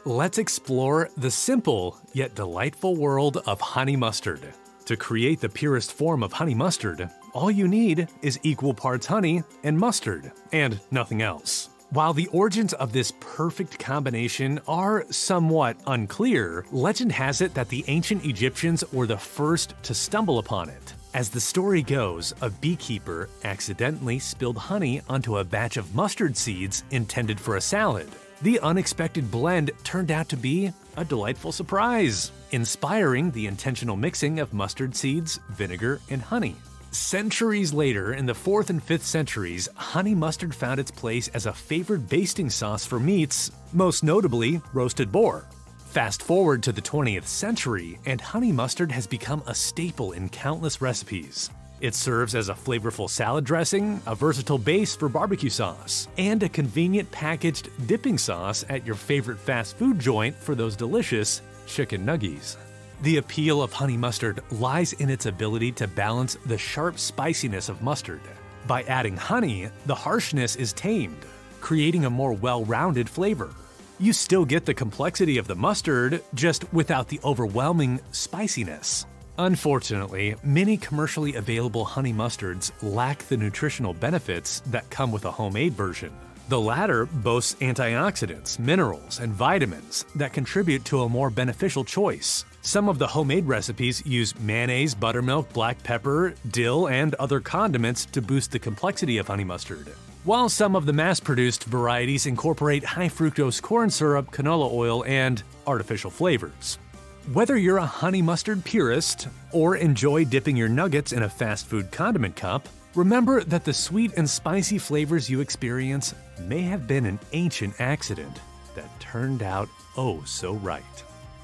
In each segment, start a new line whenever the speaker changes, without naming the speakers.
Let's explore the simple yet delightful world of honey mustard. To create the purest form of honey mustard, all you need is equal parts honey and mustard, and nothing else. While the origins of this perfect combination are somewhat unclear, legend has it that the ancient Egyptians were the first to stumble upon it. As the story goes, a beekeeper accidentally spilled honey onto a batch of mustard seeds intended for a salad. The unexpected blend turned out to be a delightful surprise, inspiring the intentional mixing of mustard seeds, vinegar, and honey. Centuries later, in the 4th and 5th centuries, honey mustard found its place as a favored basting sauce for meats, most notably roasted boar. Fast forward to the 20th century, and honey mustard has become a staple in countless recipes. It serves as a flavorful salad dressing, a versatile base for barbecue sauce, and a convenient packaged dipping sauce at your favorite fast food joint for those delicious chicken nuggies. The appeal of honey mustard lies in its ability to balance the sharp spiciness of mustard. By adding honey, the harshness is tamed, creating a more well-rounded flavor. You still get the complexity of the mustard, just without the overwhelming spiciness. Unfortunately, many commercially available honey mustards lack the nutritional benefits that come with a homemade version. The latter boasts antioxidants, minerals, and vitamins that contribute to a more beneficial choice. Some of the homemade recipes use mayonnaise, buttermilk, black pepper, dill, and other condiments to boost the complexity of honey mustard, while some of the mass-produced varieties incorporate high-fructose corn syrup, canola oil, and artificial flavors. Whether you're a honey mustard purist or enjoy dipping your nuggets in a fast food condiment cup, remember that the sweet and spicy flavors you experience may have been an ancient accident that turned out oh so right.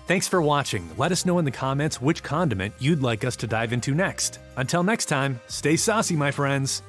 Thanks for watching. Let us know in the comments which condiment you'd like us to dive into next. Until next time, stay saucy, my friends.